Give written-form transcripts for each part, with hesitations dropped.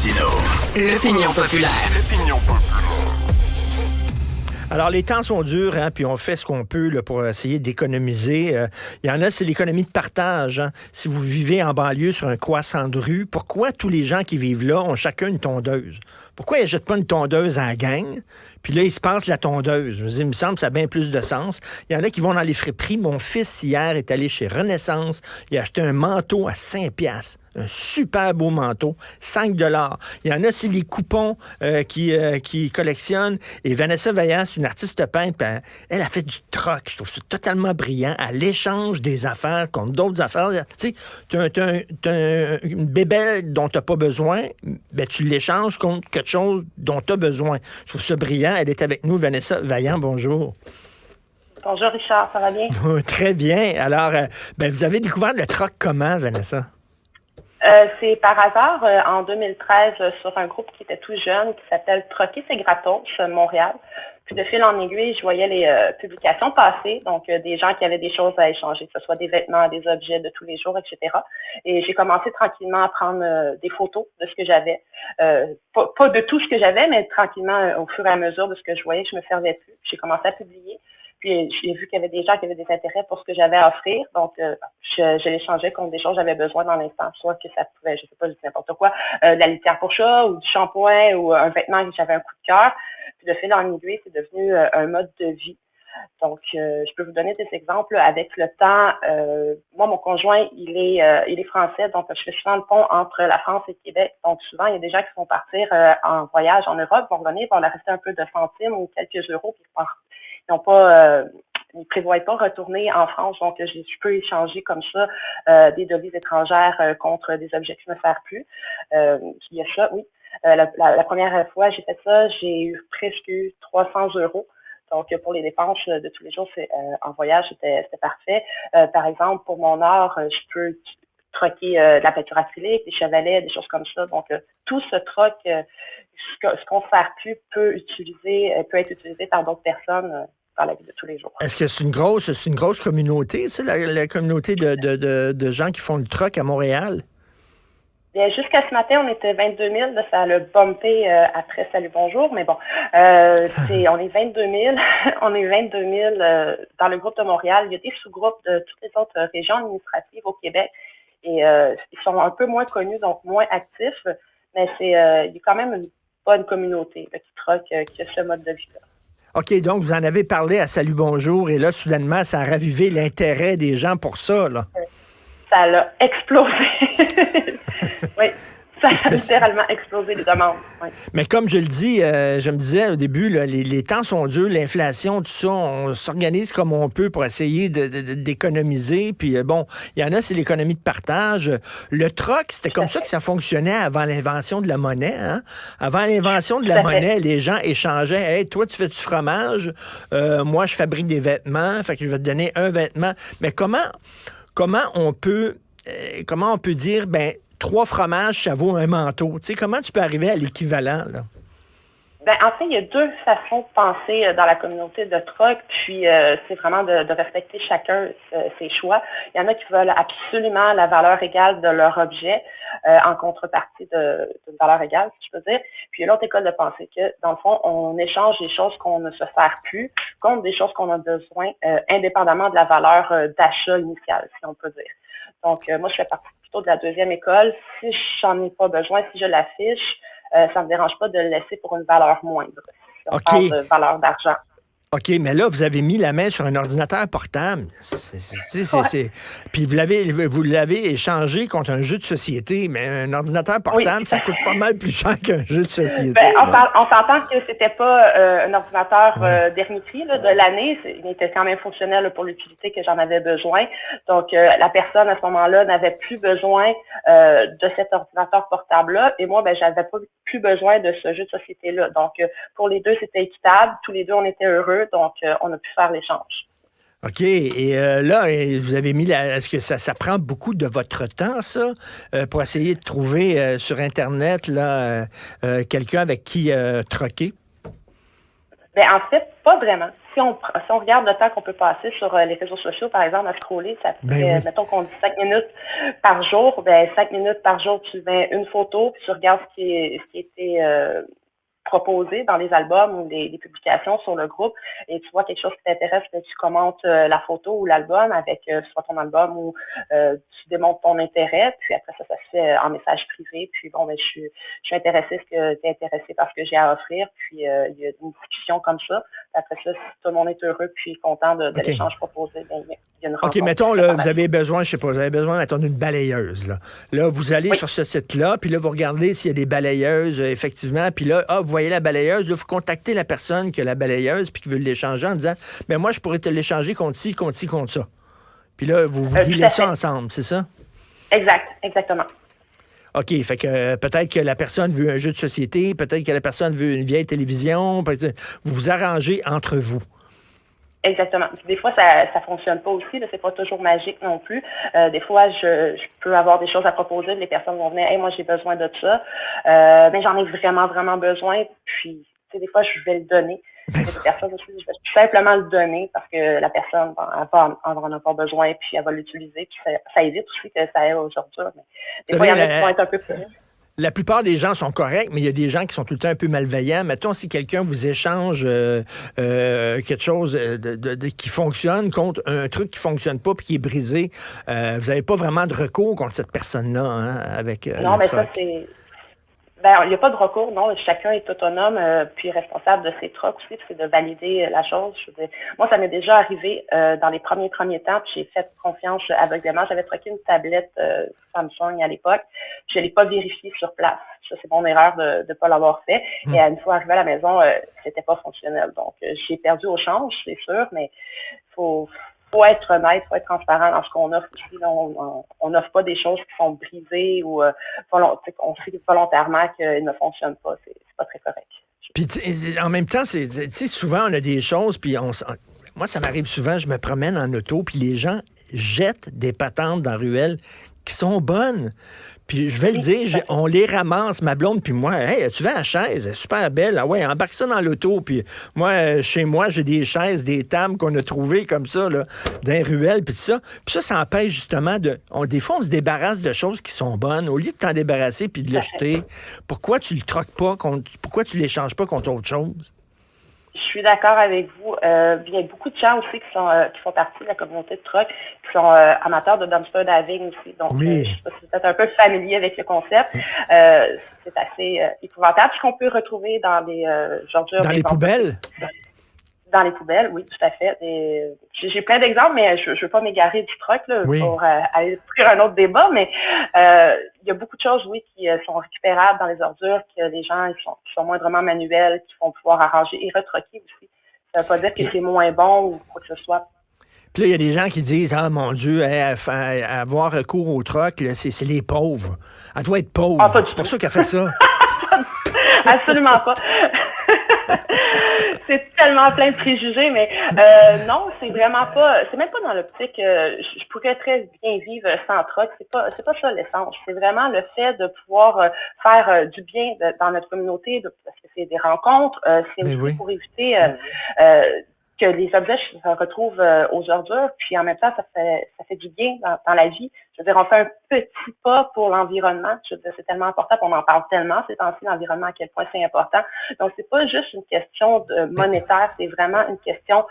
Martineau. L'opinion populaire. Alors, les temps sont durs, hein, puis on fait ce qu'on peut là, pour essayer d'économiser. Il y en a, c'est l'économie de partage. Hein. Si vous vivez en banlieue sur un croissant de rue, pourquoi tous les gens qui vivent là ont chacun une tondeuse? Pourquoi ils n'achètent pas une tondeuse en gang? Puis là, ils se passent la tondeuse. Je me dis, il me semble que ça a bien plus de sens. Il y en a qui vont dans les friperies. Mon fils, hier, est allé chez Renaissance. Il a acheté un manteau à 5 piastres. Un super beau manteau, 5 $. Il y en a, c'est les coupons qui collectionnent. Et Vanessa Vaillant, c'est une artiste peintre, puis elle a fait du troc. Je trouve ça totalement brillant. Elle échange des affaires contre d'autres affaires. Tu sais, t'as une bébelle dont tu n'as pas besoin, ben tu l'échanges contre quelque chose dont tu as besoin. Je trouve ça brillant. Elle est avec nous, Vanessa Vaillant. Bonjour. Bonjour Richard, ça va bien? Très bien. Alors, vous avez découvert le troc comment, Vanessa? C'est par hasard, en 2013, sur un groupe qui était tout jeune, qui s'appelle Troquer c'est gratos, Montréal. Puis de fil en aiguille, je voyais les publications passer, donc des gens qui avaient des choses à échanger, que ce soit des vêtements, des objets de tous les jours, etc. Et j'ai commencé tranquillement à prendre des photos de ce que j'avais. Pas de tout ce que j'avais, mais tranquillement, au fur et à mesure de ce que je voyais, je me servais plus. J'ai commencé à publier. Puis j'ai vu qu'il y avait des gens qui avaient des intérêts pour ce que j'avais à offrir. Donc, je l'échangeais contre des choses que j'avais besoin dans l'instant. Soit que ça pouvait, je sais pas, n'importe quoi, de la litière pour chat ou du shampoing ou un vêtement que j'avais un coup de cœur. Puis de fil en aiguille, c'est devenu un mode de vie. Donc, je peux vous donner des exemples. Avec le temps, moi, mon conjoint, il est français, donc je fais souvent le pont entre la France et le Québec. Donc, souvent, il y a des gens qui vont partir en voyage en Europe, vont revenir, vont leur rester un peu de centimes ou quelques euros, puis ils prévoient pas retourner en France, donc je peux échanger comme ça des devises étrangères contre des objets qui ne me servent plus. Il y a ça, oui. La première fois j'ai fait ça, j'ai eu presque 300 euros. Donc pour les dépenses de tous les jours, en voyage, c'était parfait. Par exemple, pour mon art, je peux troquer de la peinture acrylique, des chevalets, des choses comme ça. Donc tout ce troc, ce qu'on ne sert plus peut être utilisé par d'autres personnes dans la vie de tous les jours. Est-ce que c'est une grosse communauté, c'est la communauté de gens qui font le troc à Montréal? Bien, jusqu'à ce matin, on était 22 000. Là, ça a le bumpé après Salut Bonjour, mais bon, on est 22 000. On est 22 000 dans le groupe de Montréal. Il y a des sous-groupes de toutes les autres régions administratives au Québec et ils sont un peu moins connus, donc moins actifs, mais il y a quand même une bonne communauté là, qui troque, qui a ce mode de vie-là. OK, donc vous en avez parlé à Salut Bonjour et là, soudainement, ça a ravivé l'intérêt des gens pour ça, là. Ça l'a explosé. Oui, ça a littéralement explosé les demandes. Oui. Mais comme je le dis, je me disais au début, là, les temps sont durs, l'inflation, tout ça, on s'organise comme on peut pour essayer d'économiser. Puis bon, il y en a, c'est l'économie de partage. Le troc, c'était comme ça que ça fonctionnait avant l'invention de la monnaie. Hein? Avant l'invention de la monnaie, les gens échangeaient. « Hey, toi, tu fais du fromage. Moi, je fabrique des vêtements. Fait que je vais te donner un vêtement. » Mais comment on peut dire, 3 fromages, ça vaut un manteau. Tu sais, comment tu peux arriver à l'équivalent, là? En fait, il y a 2 façons de penser dans la communauté de troc, puis c'est vraiment de respecter chacun ses choix. Il y en a qui veulent absolument la valeur égale de leur objet en contrepartie d'une valeur égale, si je peux dire. Puis il y a l'autre école de pensée que, dans le fond, on échange des choses qu'on ne se sert plus contre des choses qu'on a besoin, indépendamment de la valeur d'achat initiale, si on peut dire. Donc, moi, je fais partie plutôt de la deuxième école. Si j'en ai pas besoin, si je l'affiche, ça me dérange pas de le laisser pour une valeur moindre. Si on parle de valeur d'argent. OK, mais là, vous avez mis la main sur un ordinateur portable. Puis vous l'avez échangé contre un jeu de société, mais un ordinateur portable, ça coûte pas mal plus cher qu'un jeu de société. On s'entend que c'était pas un ordinateur dernier cri de l'année. Il était quand même fonctionnel pour l'utilité que j'en avais besoin. Donc, la personne, à ce moment-là, n'avait plus besoin de cet ordinateur portable-là. Et moi, j'avais pas plus besoin de ce jeu de société-là. Donc, pour les deux, c'était équitable. Tous les deux, on était heureux. Donc, on a pu faire l'échange. OK. Et là, vous avez mis est-ce que ça prend beaucoup de votre temps, ça, pour essayer de trouver sur Internet là quelqu'un avec qui troquer? Ben, en fait, pas vraiment. Si on regarde le temps qu'on peut passer sur les réseaux sociaux, par exemple, à scroller, ça Ben fait, oui. mettons qu'on dit 5 minutes par jour, ben 5 minutes par jour, tu mets une photo, puis tu regardes ce qui était proposé dans les albums ou les publications sur le groupe et tu vois quelque chose qui t'intéresse, ben, tu commentes la photo ou l'album avec soit ton album ou tu démontres ton intérêt, puis après ça se fait en message privé, puis bon, ben je suis intéressée, est-ce que tu es intéressé par ce que j'ai à offrir, puis il y a une discussion comme ça. Après ça, si tout le monde est heureux puis content de OK. l'échange proposé, ben il y a une OK, rencontre qui mettons, se fait là, par vous la suite. avez besoin, je sais pas, vous avez besoin d'attendre une balayeuse, là. Là, vous allez Oui, sur ce site-là, puis là, vous regardez s'il y a des balayeuses, effectivement, puis là, vous voyez la balayeuse, là, vous contactez la personne qui a la balayeuse, puis qui veut l'échanger en disant, mais moi, je pourrais te l'échanger contre ci, contre ci, contre ça. Puis là, vous tout dealez à ça fait. ensemble, c'est ça? Exactement. OK, fait que peut-être que la personne veut un jeu de société, peut-être que la personne veut une vieille télévision, vous vous arrangez entre vous. Exactement. Puis des fois, ça fonctionne pas aussi. Là, c'est pas toujours magique non plus. Des fois, je peux avoir des choses à proposer. Les personnes vont venir, hey, moi j'ai besoin de ça, mais j'en ai vraiment vraiment besoin. Puis, tu sais, des fois, je vais le donner. Il y a des personnes aussi, je vais tout simplement le donner parce que la personne elle en a pas besoin, puis elle va l'utiliser. Puis ça évite aussi que ça aille aux ordures. Mais des Vous fois, il y savez, en a qui vont être un peu plus. la plupart des gens sont corrects, mais il y a des gens qui sont tout le temps un peu malveillants. Mettons, si quelqu'un vous échange quelque chose qui fonctionne contre un truc qui fonctionne pas puis qui est brisé, vous n'avez pas vraiment de recours contre cette personne-là, hein, avec Non, le mais ça, truc. c'est. Ben, il n'y a pas de recours, non. Chacun est autonome, puis responsable de ses trucs aussi, puis c'est de valider la chose. Je veux dire, moi, ça m'est déjà arrivé dans les premiers temps, puis j'ai fait confiance aveuglément. J'avais troqué une tablette Samsung à l'époque. Je l'ai pas vérifiée sur place. Ça, c'est mon erreur de ne pas l'avoir fait. Hmm. Et une fois arrivé à la maison, c'était pas fonctionnel. Donc, j'ai perdu au change, c'est sûr, mais faut être honnête, faut être transparent dans ce qu'on offre aussi. Là, on n'offre pas des choses qui sont brisées ou on sait volontairement qu'elles ne fonctionnent pas. C'est pas très correct. Puis en même temps, tu sais, souvent on a des choses, puis moi ça m'arrive souvent, je me promène en auto, puis les gens jettent des patentes dans la ruelle qui sont bonnes. Puis je vais le Oui, dire, tout à fait. on les ramasse, ma blonde puis moi. Hey, tu veux la chaise? Elle est super belle. Ah ouais, embarque ça dans l'auto. Puis moi, chez moi, j'ai des chaises, des tables qu'on a trouvées comme ça, là, dans les ruelles, puis tout ça. Puis ça empêche justement des fois, on se débarrasse de choses qui sont bonnes. Au lieu de t'en débarrasser puis de le Tout à fait. jeter, pourquoi tu le troques pas pourquoi tu l'échanges pas contre autre chose? Je suis d'accord avec vous. Il y a beaucoup de gens aussi qui font partie de la communauté de truck, qui sont amateurs de dumpster diving aussi. Donc, je Oui. sais pas si vous êtes un peu familier avec le concept. C'est assez épouvantable. Ce qu'on peut retrouver dans des ordures Dans des les entreprises. poubelles? Dans les poubelles, oui, tout à fait. J'ai plein d'exemples, mais je veux pas m'égarer du truc là, Oui. pour aller ouvrir un autre débat, mais il y a beaucoup de choses, oui, qui sont récupérables dans les ordures, que les gens qui sont moindrement manuels, qui vont pouvoir arranger et retroquer aussi. Ça veut pas dire que c'est moins bon ou quoi que ce soit. Puis là, il y a des gens qui disent, ah mon Dieu, avoir recours au troc, là, c'est les pauvres. Elle doit être Ah, pauvre. pas du C'est pour tout. ça qu'elle fait ça. Absolument pas. C'est tellement plein de préjugés, mais non, c'est vraiment pas. C'est même pas dans l'optique. Je pourrais très bien vivre sans troc. C'est pas ça l'essence. C'est vraiment le fait de pouvoir faire du bien dans notre communauté, parce que c'est des rencontres. C'est Mais aussi oui. pour éviter que les objets se retrouvent aux ordures, puis en même temps, ça fait du bien dans la vie. Je veux dire, on fait un petit pas pour l'environnement. Je veux dire, c'est tellement important, on en parle tellement ces temps-ci, l'environnement, à quel point c'est important. Donc, c'est pas juste une question de monétaire, c'est vraiment une question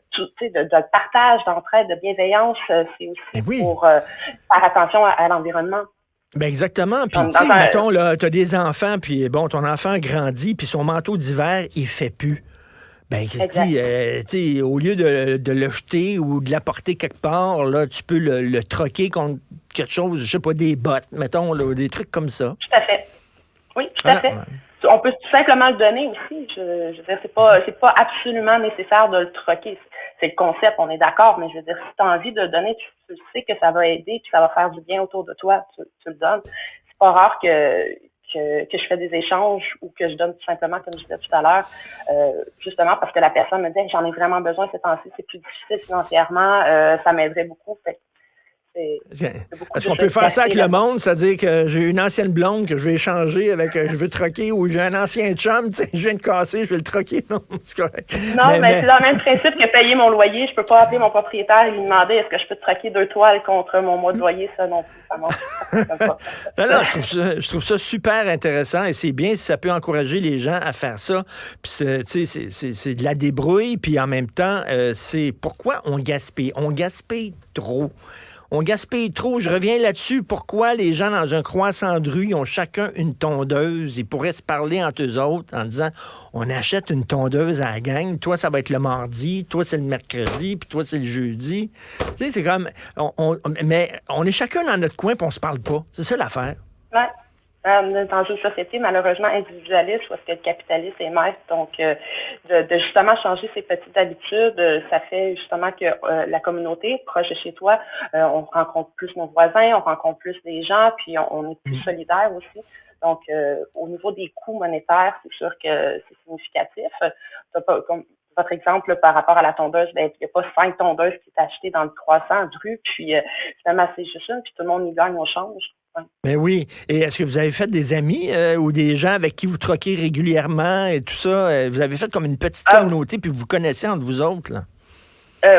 de partage, d'entraide, de bienveillance. C'est Mais aussi oui. pour faire attention à l'environnement. Ben exactement. Puis, Dans tu sais, un, mettons, là, t'as des enfants, puis bon, ton enfant grandit, puis son manteau d'hiver, il fait plus. Ben, Christy, exact. tu sais, au lieu de le jeter ou de l'apporter quelque part, là, tu peux le troquer contre quelque chose, je sais pas, des bottes, mettons, là, des trucs comme ça. Tout à fait. Oui, tout à Ah, fait. On peut tout simplement le donner aussi. Je veux dire, c'est pas absolument nécessaire de le troquer. C'est le concept, on est d'accord, mais je veux dire, si tu as envie de le donner, tu sais que ça va aider, puis ça va faire du bien autour de toi, tu le donnes. C'est pas rare que je fais des échanges ou que je donne tout simplement, comme je disais tout à l'heure, justement parce que la personne me dit, j'en ai vraiment besoin ces temps-ci, c'est plus difficile financièrement, ça m'aiderait beaucoup. Fait Est-ce qu'on peut faire ça avec le monde? C'est-à-dire que j'ai une ancienne blonde que je vais échanger avec, je veux troquer, ou j'ai un ancien chum, je viens de casser, je vais le troquer. Non, c'est correct. Non, mais c'est dans le même principe que payer mon loyer. Je peux pas appeler mon propriétaire et lui demander est-ce que je peux te troquer 2 toiles contre mon mois de loyer. Ça non plus, ça marche pas. Non, je trouve ça super intéressant et c'est bien si ça peut encourager les gens à faire ça. Puis, c'est de la débrouille, puis en même temps, c'est pourquoi on gaspille. On gaspille trop. On gaspille trop. Je reviens là-dessus. Pourquoi les gens dans un croissant de rue, ils ont chacun une tondeuse? Ils pourraient se parler entre eux autres en disant, on achète une tondeuse à la gang. Toi, ça va être le mardi. Toi, c'est le mercredi. Puis toi, c'est le jeudi. Tu sais, c'est comme... mais on est chacun dans notre coin puis on se parle pas. C'est ça l'affaire. Ouais. Dans une société malheureusement individualiste où est-ce que le capitalisme est maître, donc de justement changer ces petites habitudes, ça fait justement que la communauté proche de chez toi, on rencontre plus nos voisins, on rencontre plus des gens, puis on est plus solidaires aussi. Donc au niveau des coûts monétaires, c'est sûr que c'est significatif. Comme votre exemple par rapport à la tondeuse, ben il n'y a pas 5 tondeuses qui est achetées dans le croissant de rue, puis finalement c'est juste une, puis tout le monde y gagne au change. Ben oui. Et est-ce que vous avez fait des amis ou des gens avec qui vous troquez régulièrement et tout ça? Vous avez fait comme une petite communauté puis vous vous connaissez entre vous autres, là?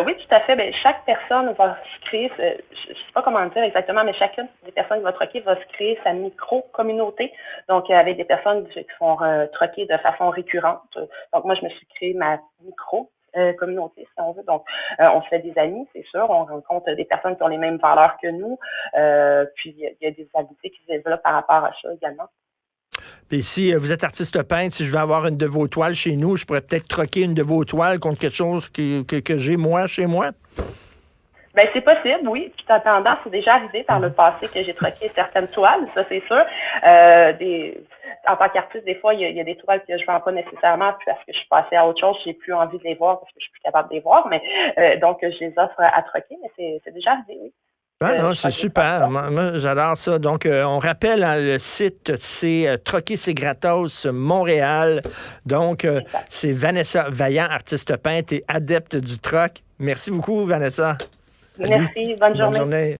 Oui, tout à fait. Ben, chaque personne va se créer, je sais pas comment dire exactement, mais chacune des personnes qui va troquer va se créer sa micro-communauté. Donc, avec des personnes qui vont troquer de façon récurrente. Donc, moi, je me suis créé ma micro-communauté, si on veut. Donc, on se fait des amis, c'est sûr. On rencontre des personnes qui ont les mêmes valeurs que nous. Puis, il y a des habiletés qui se développent par rapport à ça également. Puis si vous êtes artiste peintre, si je veux avoir une de vos toiles chez nous, je pourrais peut-être troquer une de vos toiles contre quelque chose que j'ai moi chez moi? Ben c'est possible, oui. Puis en tendance, c'est déjà arrivé par le passé que j'ai troqué certaines toiles, ça c'est sûr. En tant qu'artiste, des fois, il y a des toiles que je vends pas nécessairement parce que je suis passée à autre chose, j'ai plus envie de les voir parce que je suis plus capable de les voir, mais donc je les offre à troquer, mais c'est déjà arrivé, oui. Ah non, c'est super. Moi, j'adore ça. Donc, on rappelle, le site, c'est Troquer c'est gratos Montréal. Donc, c'est Vanessa Vaillant, artiste peintre et adepte du troc. Merci beaucoup, Vanessa. Merci, bonne journée. Bonne journée.